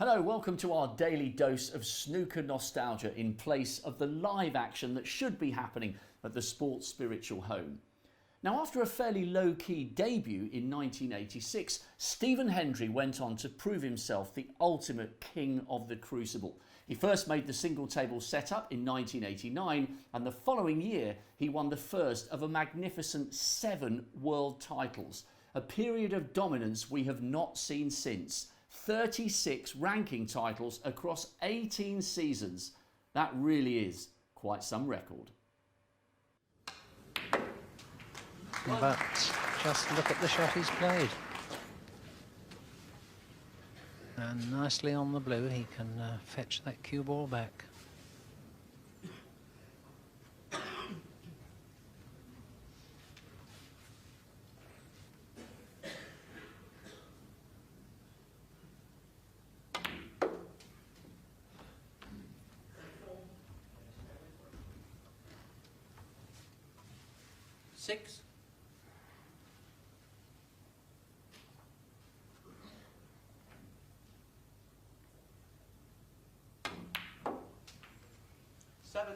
Hello, welcome to our daily dose of snooker nostalgia in place of the live action that should be happening at the sport's spiritual home. Now, after a fairly low-key debut in 1986, Stephen Hendry went on to prove himself the ultimate king of the Crucible. He first made the single table setup in 1989, and the following year he won the first of a magnificent 7 world titles, a period of dominance we have not seen since. 36 ranking titles across 18 seasons. That really is quite some record. But just look at the shot he's played. And nicely on the blue, he can fetch that cue ball back. Six. Seven.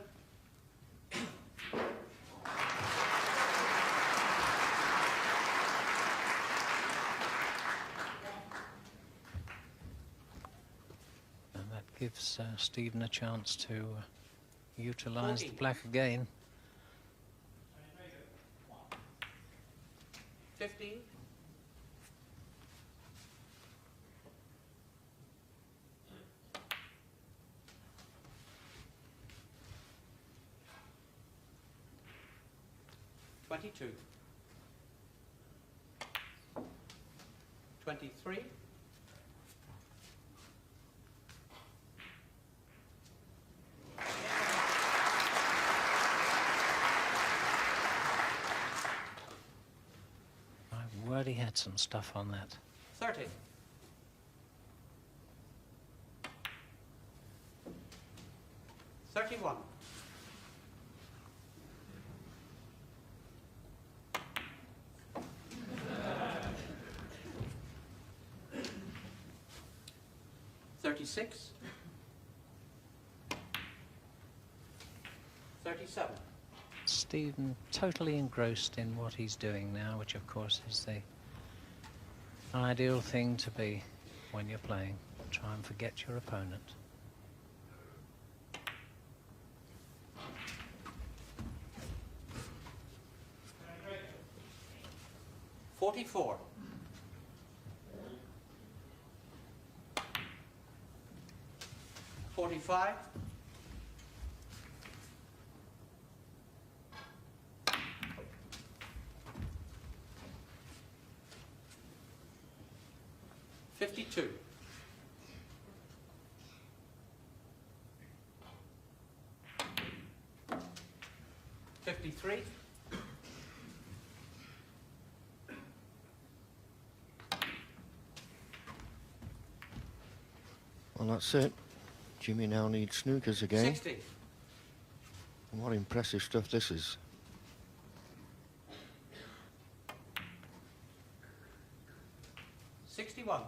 And that gives Stephen a chance to utilise the black again. 15. $22. 23. 'He had some stuff on that. 30. 31. 36. 37. Stephen totally engrossed in what he's doing now, which of course is the ideal thing to be when you're playing. Try and forget your opponent. $44. 45. 52. 53. 'Well, that's it. Jimmy now needs snookers again. 60. And what impressive stuff this is. 61.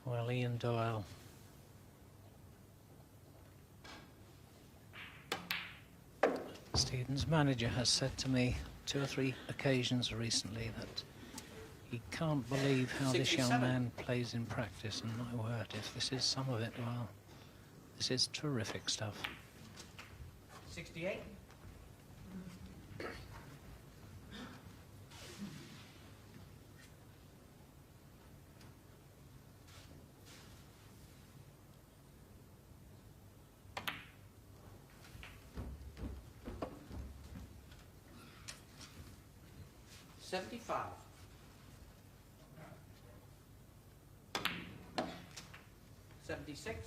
Well, Ian Doyle. Stephen's manager has said to me 2 or 3 occasions recently that he can't believe how this young 67. man plays in practice, and my word, if this is some of it, well, this is terrific stuff. 68. 75. 76.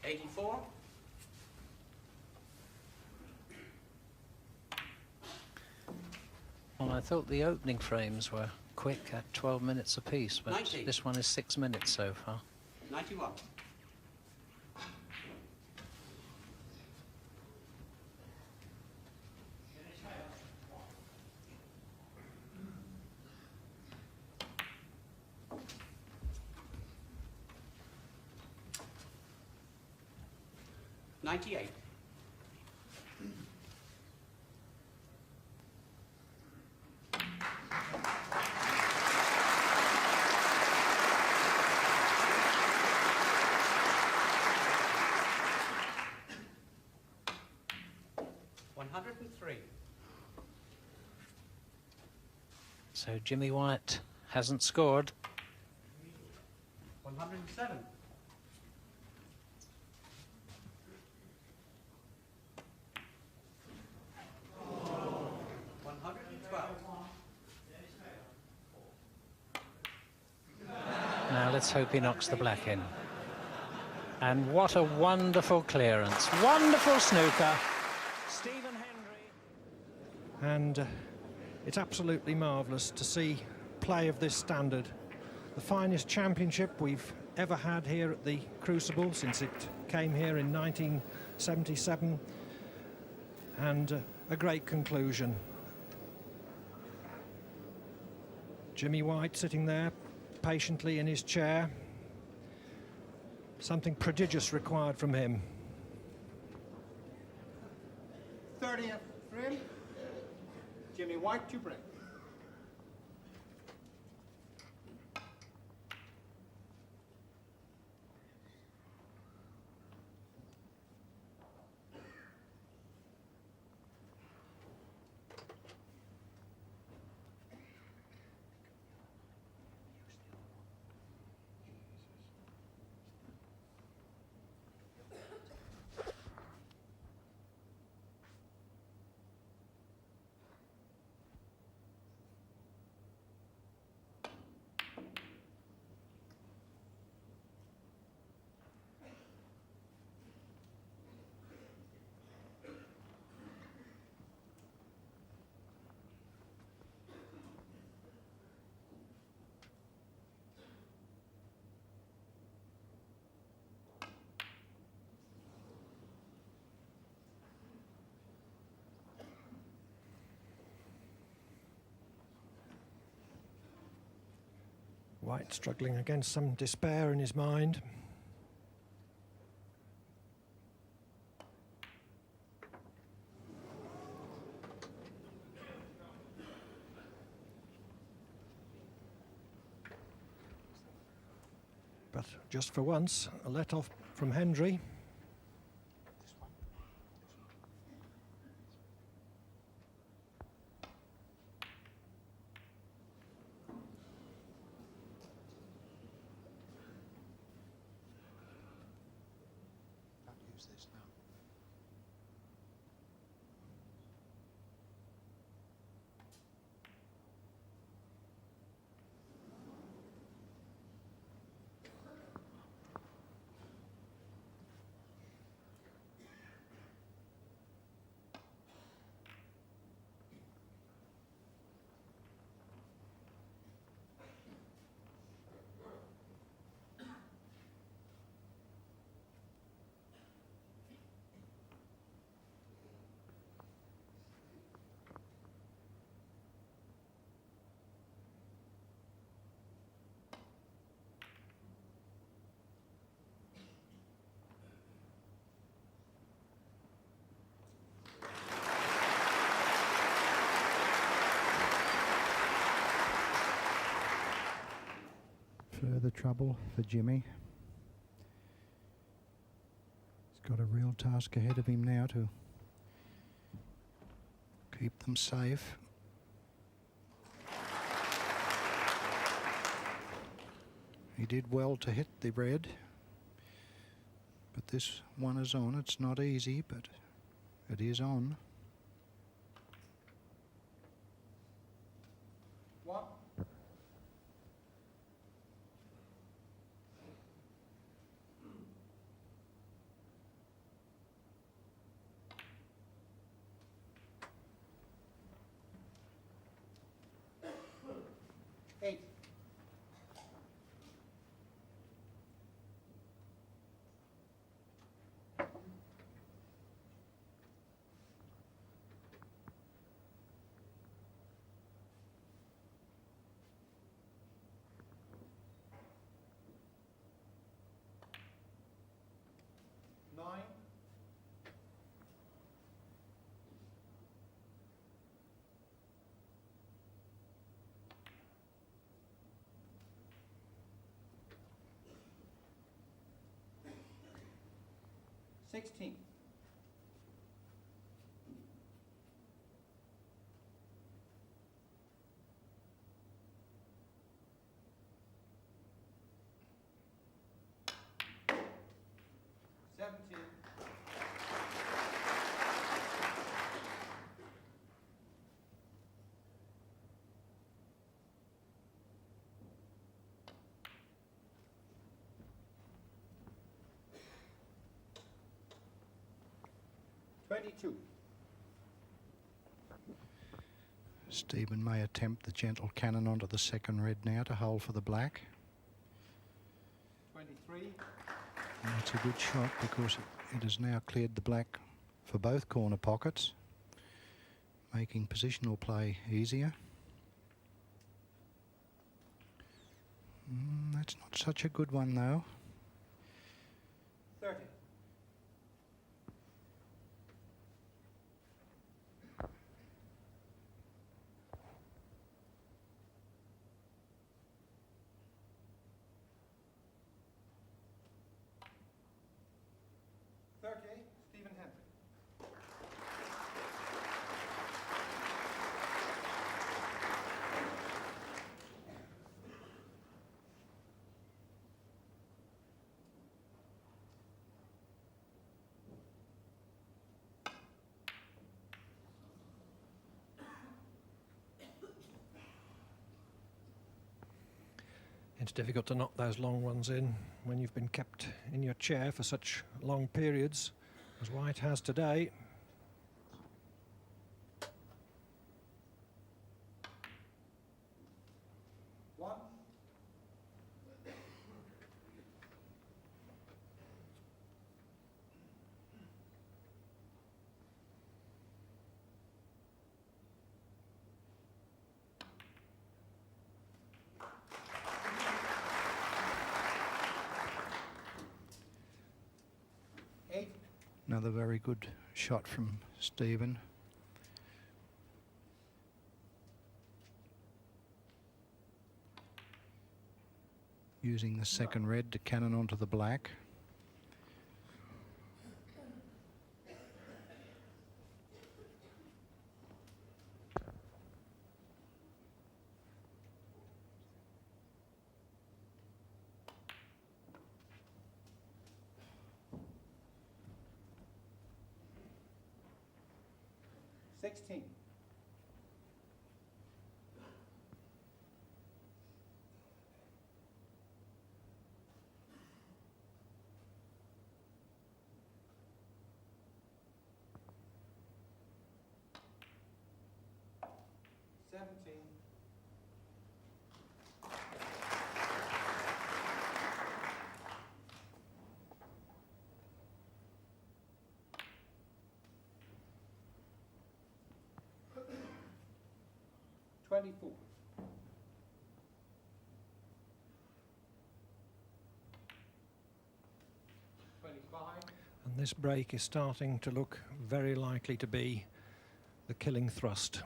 84. Well, I thought the opening frames were quick at 12 minutes apiece, but 90. this one is 6 minutes so far. 91. $98. $103. So Jimmy White hasn't scored. 107. Now let's hope he knocks the black in. And what a wonderful clearance. Wonderful snooker. Stephen Hendry. And it's absolutely marvellous to see play of this standard. The finest championship we've ever had here at the Crucible since it came here in 1977. And a great conclusion. Jimmy White sitting there patiently in his chair. Something prodigious required from him. 30th frame, Jimmy White to break. White struggling against some despair in his mind. But just for once, a let-off from Hendry. Further trouble for Jimmy. He's got a real task ahead of him now to keep them safe. He did well to hit the red, but this one is on. It's not easy, but it is on. What? 16. $22. Stephen may attempt the gentle cannon onto the second red now to hold for the black. 23. And that's a good shot because it has now cleared the black for both corner pockets, making positional play easier. That's not such a good one though. 30. Stephen Hendry. It's difficult to knock those long ones in when you've been kept in your chair for such long periods as White has today. One. Another very good shot from Stephen. Using the second red to cannon onto the black. $16. $24. And this break is starting to look very likely to be the killing thrust.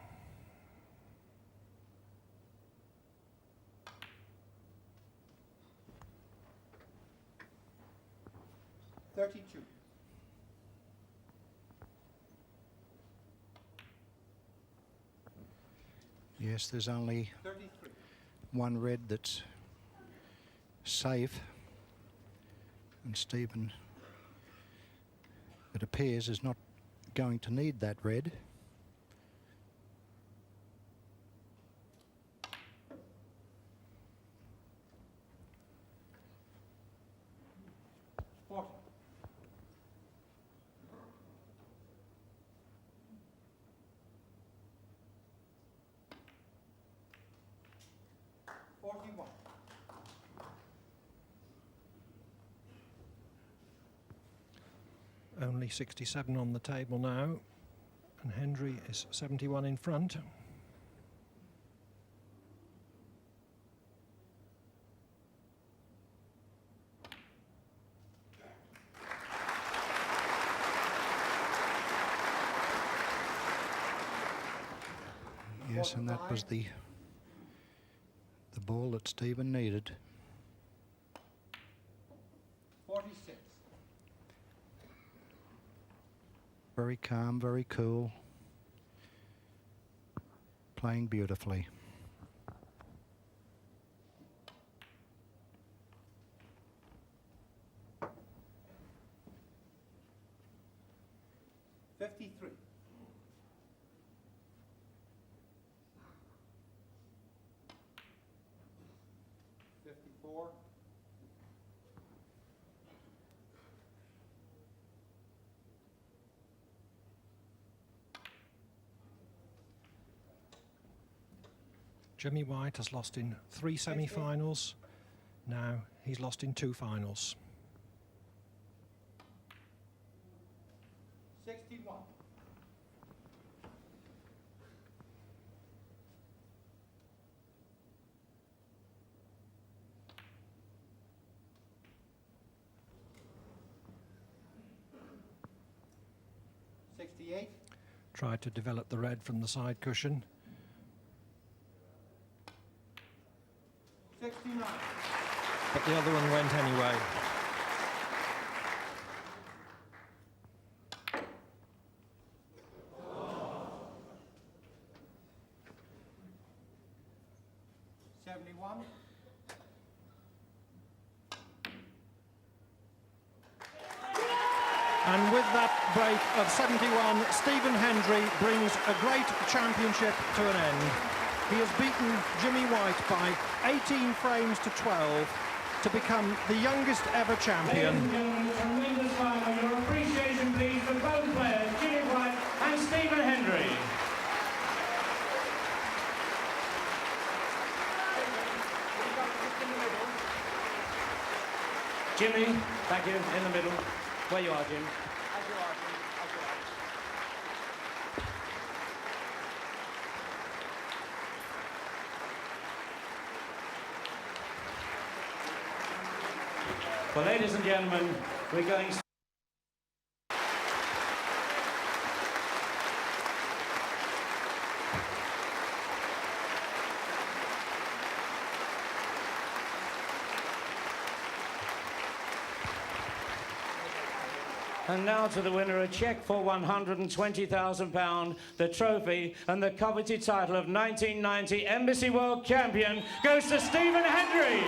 $32. Yes, there's only 33. one red that's safe, and Stephen, it appears, is not going to need that red. Only 67 on the table now, and Hendry is 71 in front. Yes, and that was the ball that Stephen needed. 46. Very calm, very cool. Playing beautifully. $53. 54. Jimmy White has lost in 3 semi-finals. Now he's lost in 2 finals. 61. $68. Tried to develop the red from the side cushion. 69. But the other one went anyway. $71. And with that break of 71, Stephen Hendry brings a great championship to an end. He has beaten Jimmy White by 18 frames to 12 to become the youngest ever champion. Ladies and gentlemen, a tremendous round of your appreciation, please, for both players, Jimmy White and Stephen Hendry. Jimmy, thank you, in the middle. Where you are, Jim. Well, ladies and gentlemen, we're going... And now to the winner, a cheque for £120,000, the trophy and the coveted title of 1990 Embassy World Champion goes to Stephen Hendry.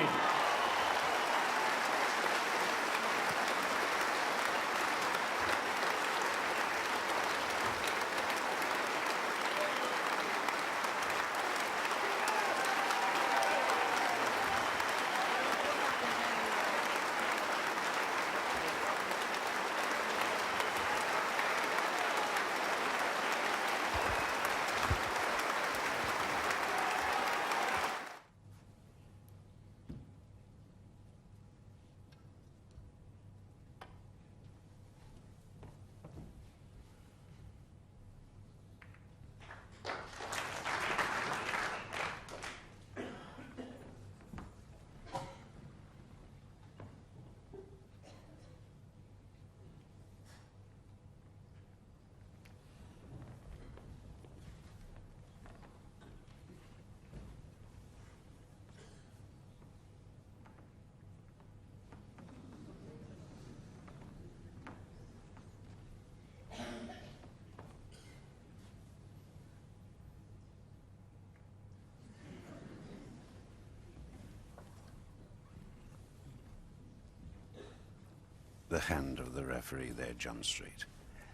The hand of the referee there, John Street,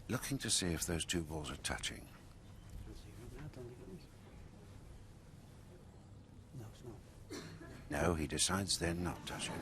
looking to see if those two balls are touching. No, it's not. No, he decides they're not touching.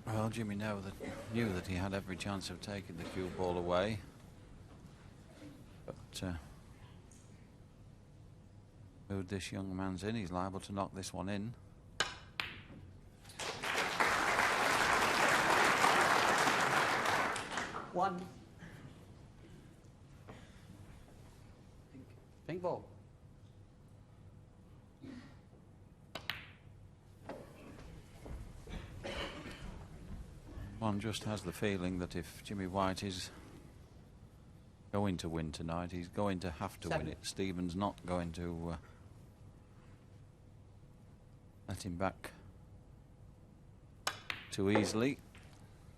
Well, Jimmy knew that he had every chance of taking the cue ball away. mood this young man's in. He's liable to knock this one in. One. Pink ball. One just has the feeling that if Jimmy White is going to win tonight, he's going to have to win it. Stephen's not going to let him back too easily.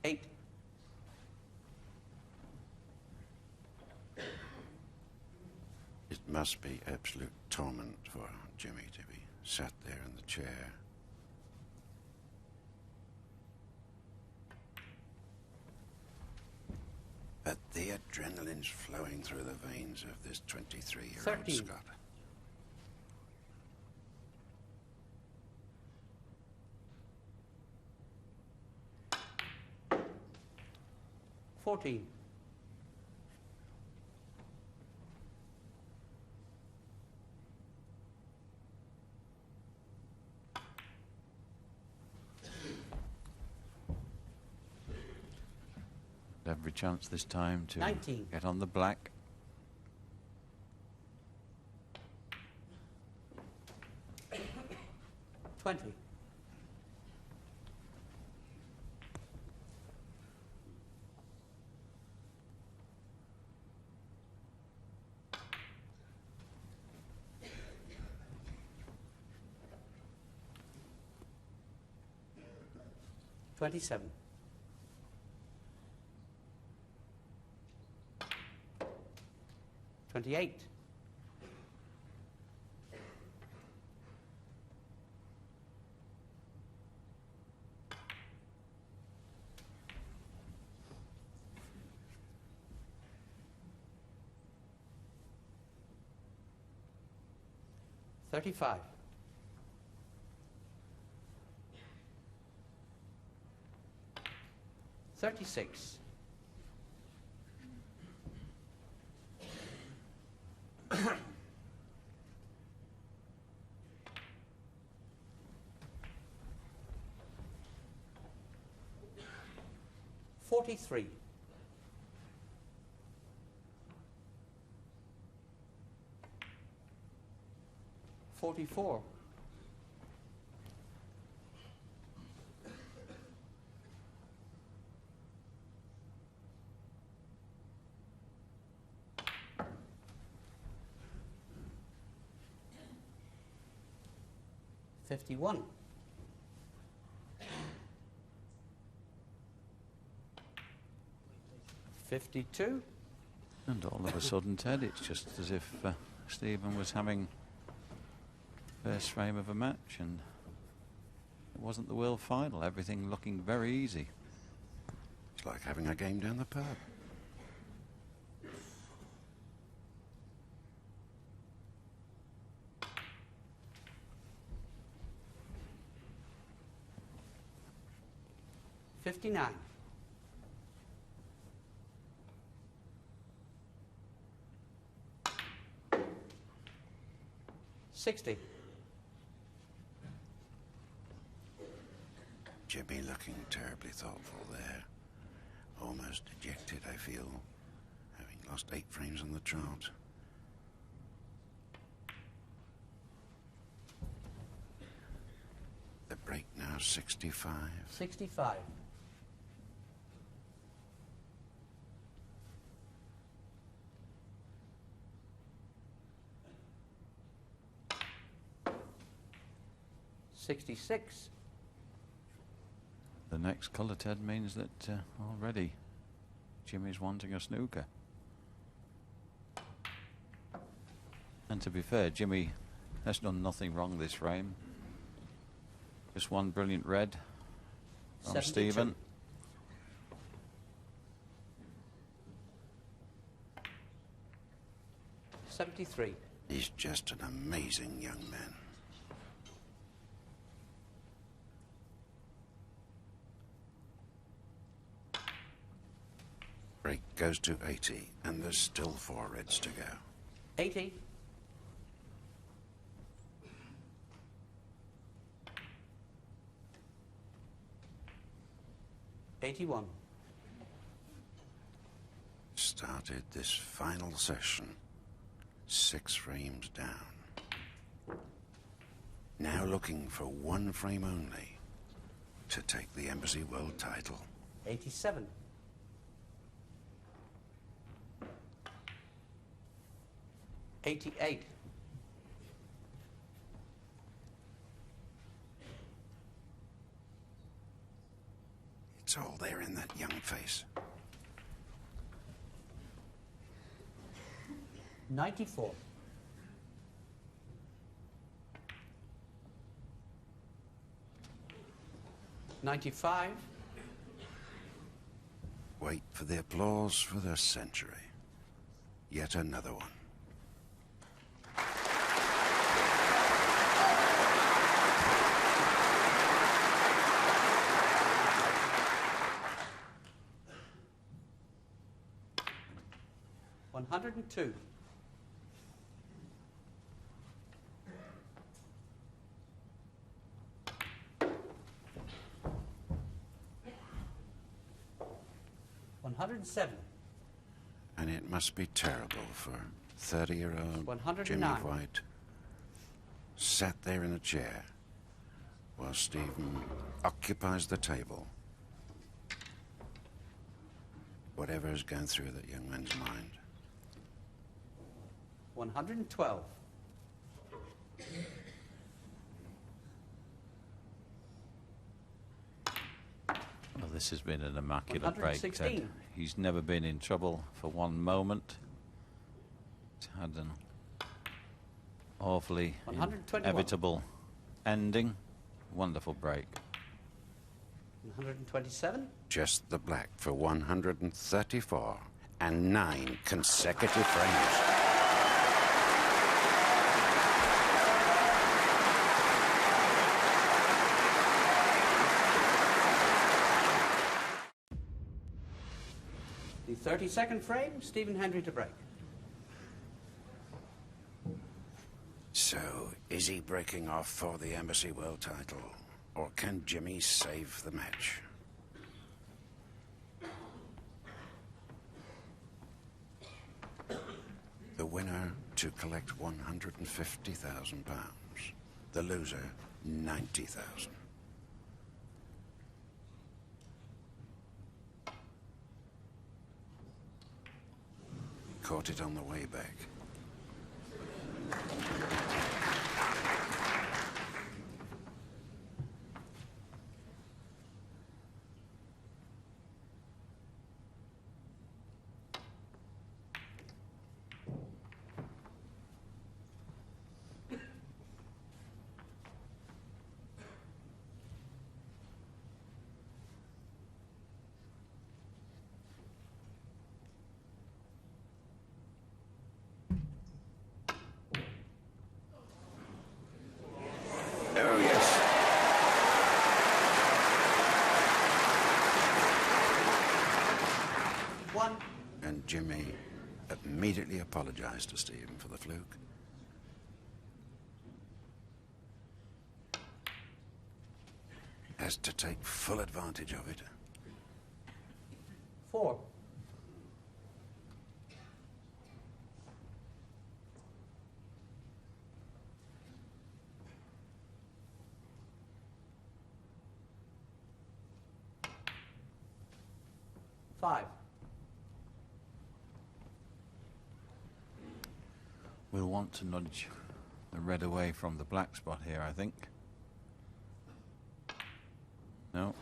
8. It must be absolute torment for Jimmy to be sat there in the chair. But the adrenaline's flowing through the veins of this 23-year-old 13. Scot. $14. Every chance this time to 19. get on the black. $20. $27. 28. $35. 36. 43. 44. 51. 52. And all of a sudden, Ted, it's just as if Stephen was having first frame of a match, and it wasn't the world final. Everything looking very easy. It's like having a game down the pub. $59. 60. Jimmy looking terribly thoughtful there. Almost dejected, I feel, having lost 8 frames on the trot. The break now 65. 65. $66. The next colour, Ted, means that already Jimmy's wanting a snooker. And to be fair, Jimmy has done nothing wrong this frame. Just one brilliant red from 72. Stephen. $73. He's just an amazing young man. Break goes to 80, and there's still 4 reds to go. 80. 81. Started this final session 6 frames down. Now looking for 1 frame only to take the Embassy World title. 87. 88. 'It's all there in that young face. 94. 95. Wait for the applause for the century. Yet another one. $102. 107. And it must be terrible for 30-year-old 109. Jimmy White. Sat there in a chair while Stephen occupies the table. Whatever is going through that young man's mind. 112. Well, this has been an immaculate break, Ted. 116. He's never been in trouble for one moment. It's had an awfully 121. inevitable ending. Wonderful break. 127. Just the black for 134 and 9 consecutive frames. The 32nd frame, Stephen Hendry to break. So, is he breaking off for the Embassy World title? Or can Jimmy save the match? The winner to collect £150,000. The loser, 90,000. Caught it on the way back. Oh, yes. One. And Jimmy immediately apologized to Stephen for the fluke. Has to take full advantage of it. 4. 5. We'll want to nudge the red away from the black spot here, I think. No.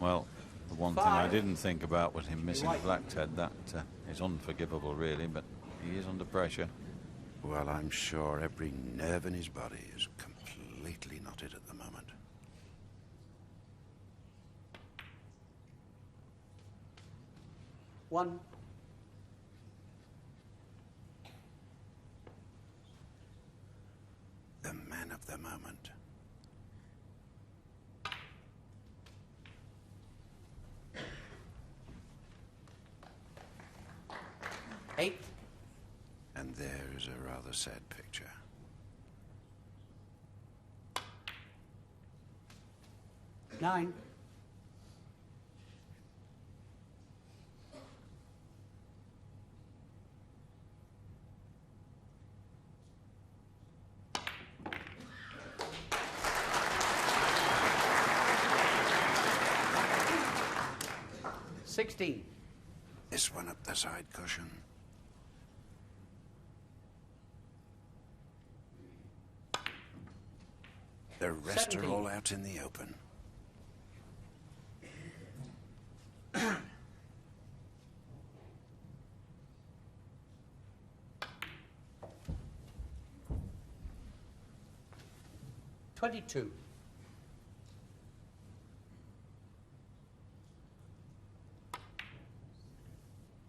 Well, the one thing I didn't think about was him missing the black, Ted. That is unforgivable, really, but he is under pressure. Well, I'm sure every nerve in his body is completely knotted at the moment. One. The man of the moment. Eight. There is a rather sad picture. Nine. $16. This one up the side cushion. The rest 17. are all out in the open. $22.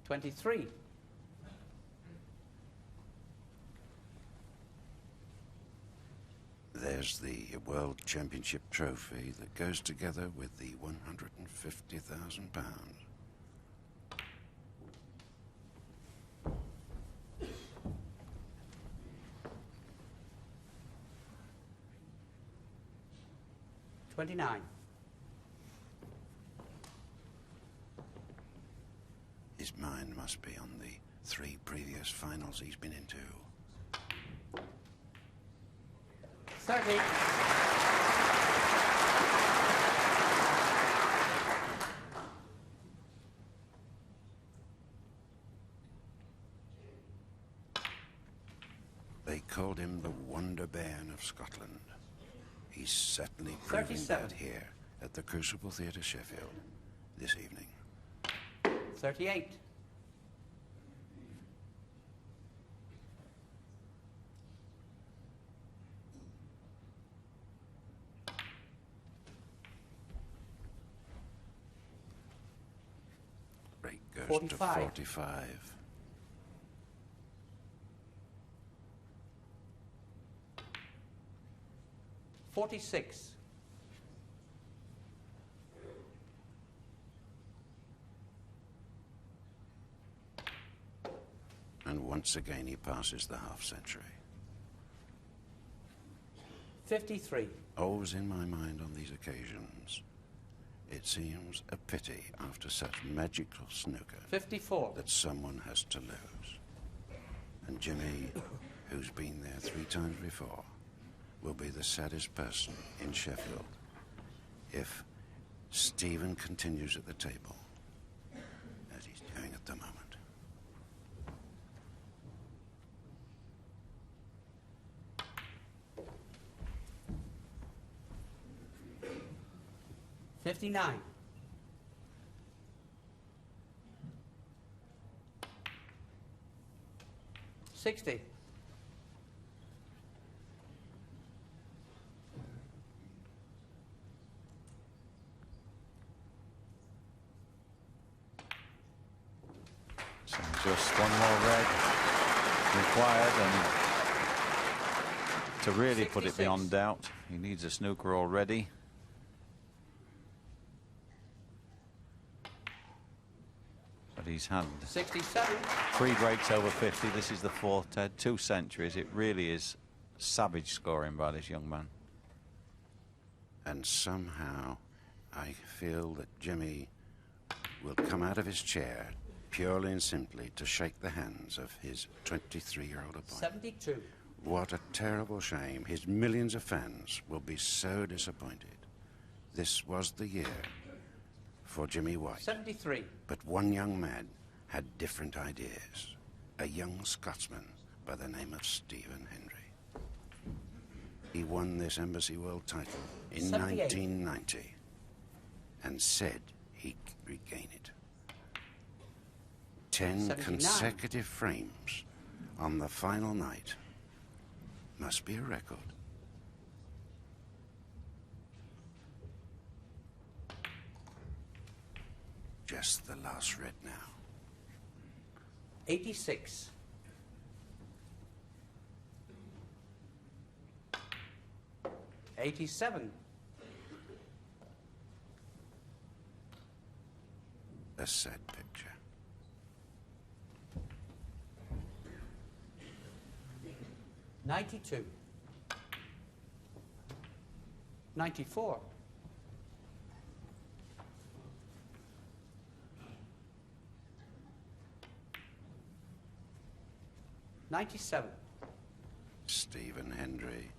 $23. There's the World Championship trophy that goes together with the £150,000. $29. His mind must be on the 3 previous finals he's been into. 30. They called him the Wonder Bairn of Scotland. He's certainly proving 37. that here at the Crucible Theatre, Sheffield, this evening. 38. Rate goes 45. to 45. $46. And once again he passes the half century. 53. Always in my mind on these occasions, it seems a pity after such magical snooker 54. that someone has to lose. And Jimmy, who's been there 3 times before, will be the saddest person in Sheffield if Stephen continues at the table as he's doing at the moment. $59. $60. So just one more red required, and to really put it 66. beyond doubt, he needs a snooker already. But he's had 67. 3 breaks over 50. This is the 4th, Ted. 2 centuries. It really is savage scoring by this young man. And somehow I feel that Jimmy will come out of his chair purely and simply to shake the hands of his 23-year-old opponent. 72. What a terrible shame. His millions of fans will be so disappointed. This was the year for Jimmy White. 73. But one young man had different ideas. A young Scotsman by the name of Stephen Hendry. He won this Embassy World title in 78. 1990 and said he'd regain it. 10 79. consecutive frames on the final night must be a record. Just the last red now. 86. $87. A sad picture. 92. 94. 97. Stephen Hendry,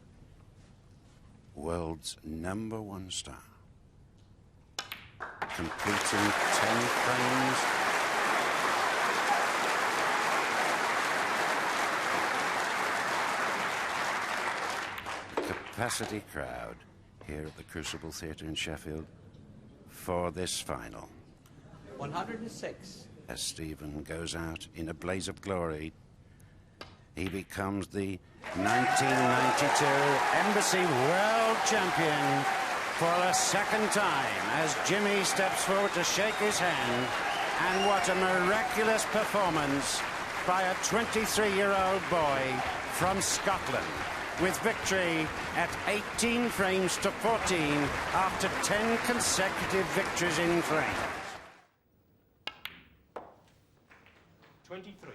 world's #1 star, completing 10 frames. Capacity crowd here at the Crucible Theatre in Sheffield for this final. 106. As Stephen goes out in a blaze of glory, he becomes the 1992 Embassy World Champion for the second time as Jimmy steps forward to shake his hand. And what a miraculous performance by a 23-year-old boy from Scotland, with victory at 18 frames to 14 after 10 consecutive victories in frames. 23.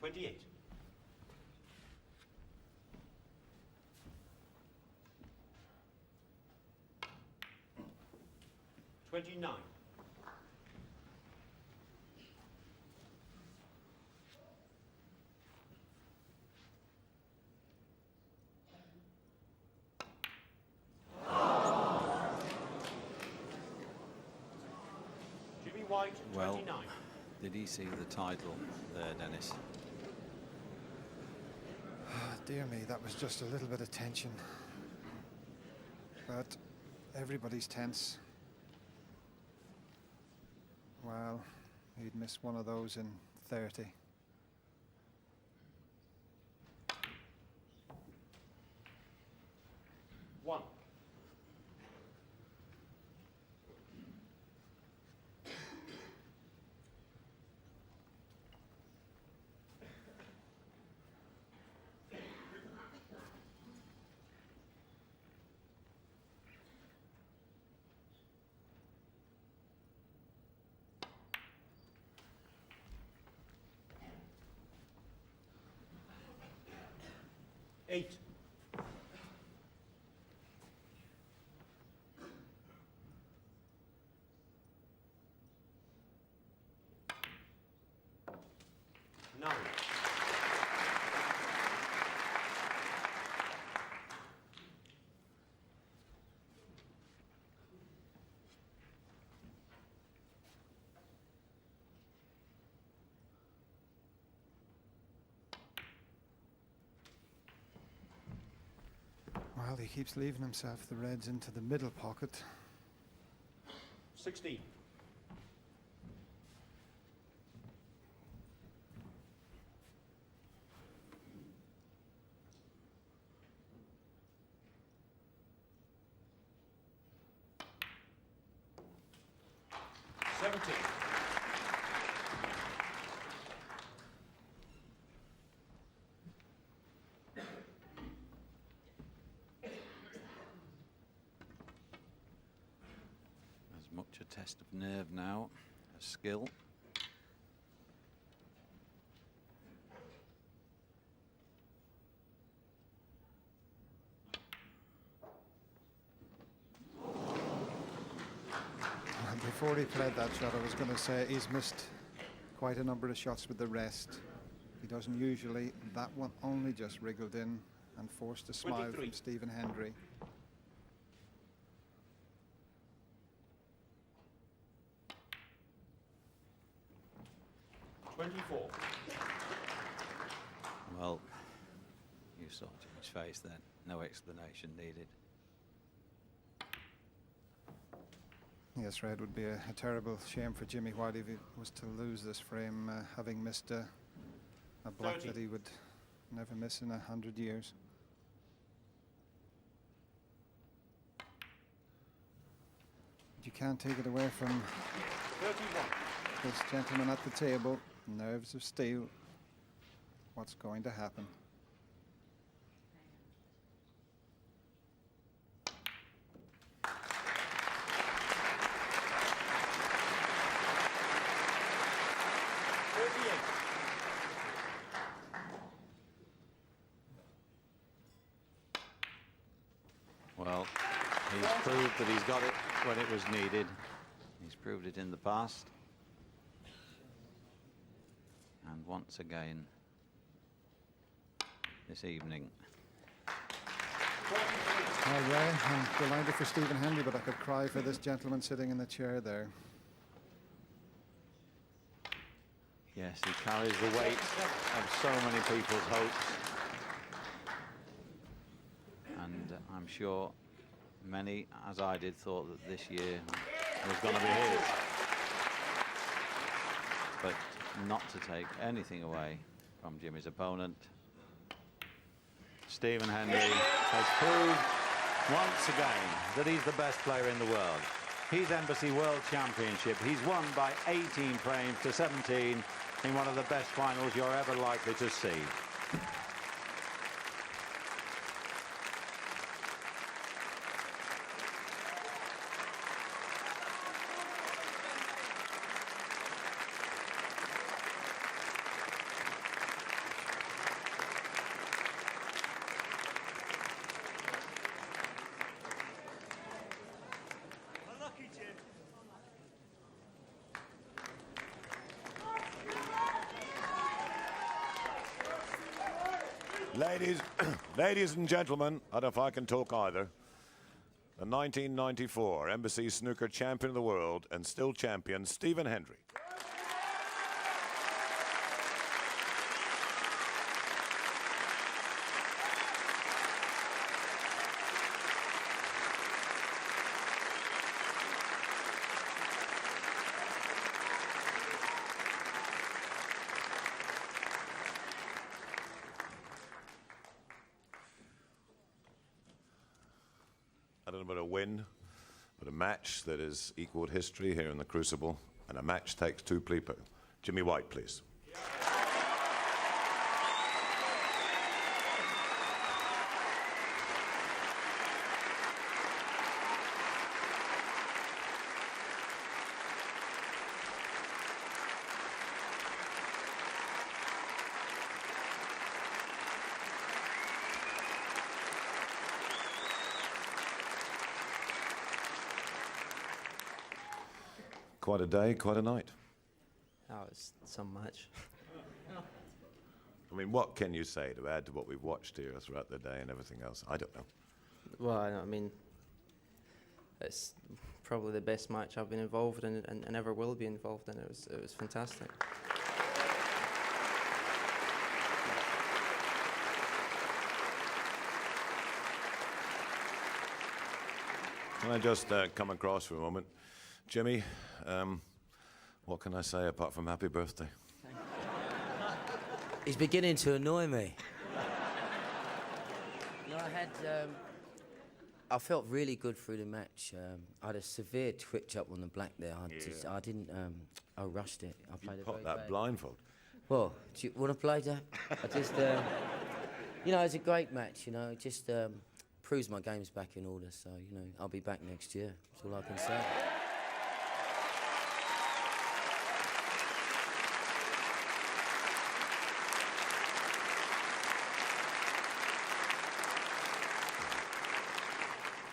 $28. 29. 29. Well, did he see the title there, Dennis? Dear me, that was just a little bit of tension. But everybody's tense. Well, he'd missed one of those in 30. One. Eight. Nine. Well, he keeps leaving himself the reds into the middle pocket. 16. 17. 'As much a test of nerve now as skill. And before he played that shot, I was going to say he's missed quite a number of shots with the rest. He doesn't usually. That one only just wriggled in and forced a smile 23. from Stephen Hendry. 24. Well, you saw Jimmy's face then. No explanation needed. Yes, Red, would be a terrible shame for Jimmy White if he was to lose this frame, having missed a black 30. that he would never miss in 100 years. You can't take it away from 31. this gentleman at the table. Nerves of steel. What's going to happen? proved that he's got it when it was needed. He's proved it in the past. And once again, this evening. Well, Ray, I'm delighted for Stephen Hendry, but I could cry for this gentleman sitting in the chair there. Yes, he carries the weight of so many people's hopes. And I'm sure many, as I did, thought that this year was going to be his. But not to take anything away from Jimmy's opponent, Stephen Hendry has proved once again that he's the best player in the world. He's Embassy World Championship. He's won by 18 frames to 17 in one of the best finals you're ever likely to see. Ladies and gentlemen, I don't know if I can talk either. The 1994 Embassy Snooker Champion of the World and still champion, Stephen Hendry. I don't know about a win, but a match that has equaled history here in the Crucible, and a match takes two people. Jimmy White, please. Quite a day, quite a night. Oh, it's so much. I mean, what can you say to add to what we've watched here throughout the day and everything else? I don't know. Well, I mean, it's probably the best match I've been involved in and ever will be involved in. It was fantastic. Can I just come across for a moment? Jimmy, what can I say apart from happy birthday? He's beginning to annoy me. No, I felt really good through the match. I had a severe twitch up on the black there. I rushed it. I played it very that bad. blindfold. Well, do you want to play that? I just, you know, it's a great match. You know, it just proves my game's back in order. So, you know, I'll be back next year. That's all I can say.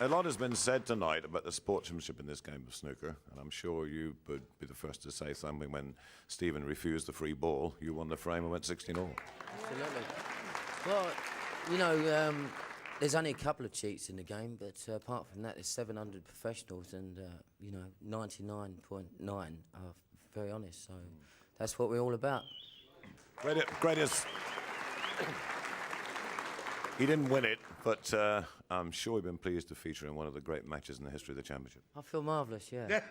A lot has been said tonight about the sportsmanship in this game of snooker, and I'm sure you would be the first to say something when Stephen refused the free ball. You won the frame and went 16-all. Absolutely. Well, you know, there's only a couple of cheats in the game, but apart from that, there's 700 professionals, and you know, 99.9 are very honest. So that's what we're all about. Greatest. He didn't win it, but I'm sure you've been pleased to feature in one of the great matches in the history of the championship. I feel marvellous, yeah.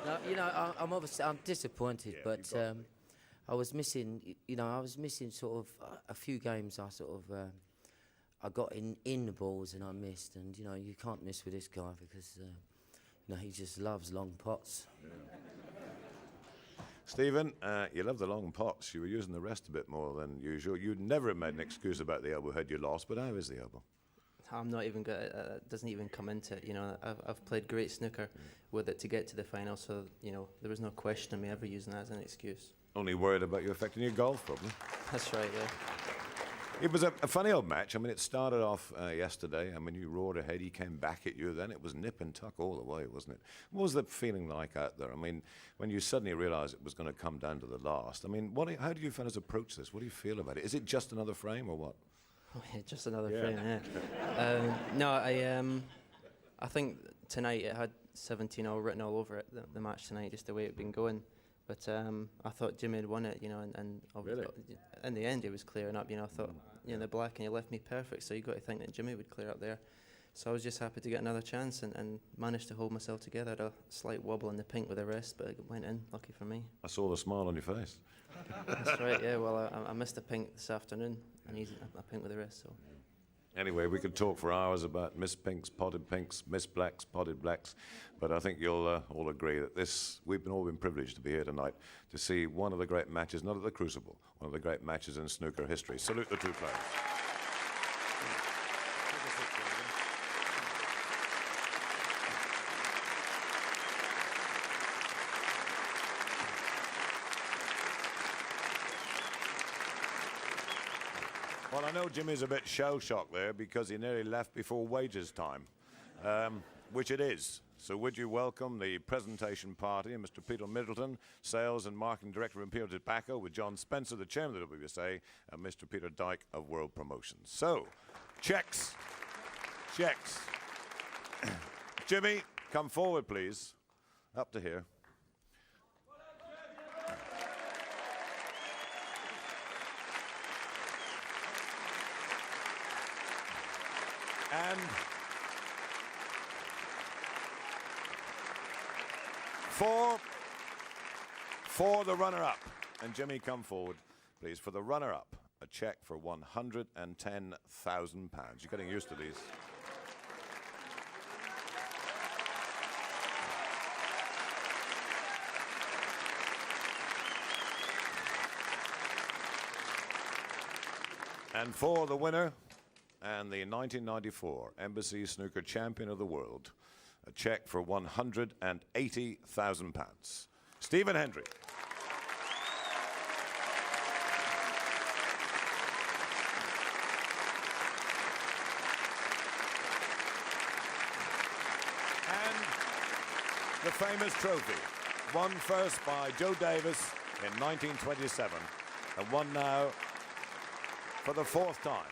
No, you know, I'm disappointed, but I was missing, you know, I was missing sort of a few games. I got in the balls and I missed, and you know, you can't miss with this guy because you know, he just loves long pots. Yeah. Stephen, you love the long pots. You were using the rest a bit more than usual. You'd never have made an excuse about the elbow had you lost, but how is the elbow? I'm not even good. It doesn't even come into it. You know, I've played great snooker with it to get to the final, so you know, there was no question of me ever using that as an excuse. Only worried about you affecting your golf, probably. That's right, yeah. It was a funny old match. I mean, it started off yesterday. I mean, you roared ahead. He came back at you. Then it was nip and tuck all the way, wasn't it? What was the feeling like out there? I mean, when you suddenly realised it was going to come down to the last. I mean, how do you fellas approach this? What do you feel about it? Is it just another frame or what? Oh, yeah, just another frame, yeah. No, I think tonight it had 17-0 written all over it, the match tonight, just the way it had been going. But I thought Jimmy had won it, you know, and really? In the end it was clearing up, you know. I thought, you know, the black and you left me perfect, so you got to think that Jimmy would clear up there. So I was just happy to get another chance and managed to hold myself together. I had a slight wobble in the pink with the rest, but it went in, lucky for me. I saw the smile on your face. That's right, yeah. Well, I missed a pink this afternoon, and he's a pink with the rest, so. Anyway, we could talk for hours about Miss Pinks, Potted Pinks, Miss Blacks, Potted Blacks, but I think you'll all agree that we've all been privileged to be here tonight to see one of the great matches, not at the Crucible, one of the great matches in snooker history. Salute the two players. Well, I know Jimmy's a bit shell-shocked there because he nearly left before wages time, which it is. So would you welcome the presentation party, Mr. Peter Middleton, Sales and Marketing Director of Imperial Tobacco, with John Spencer, the Chairman of the WSA, and Mr. Peter Dyke of World Promotions. So, checks. Jimmy, come forward, please. Up to here. And for the runner-up, and Jimmy, come forward, please. For the runner-up, a cheque for £110,000. You're getting used to these. And for the winner, and the 1994 Embassy Snooker Champion of the World, a cheque for £180,000. Stephen Hendry. And the famous trophy, won first by Joe Davis in 1927, and won now for the fourth time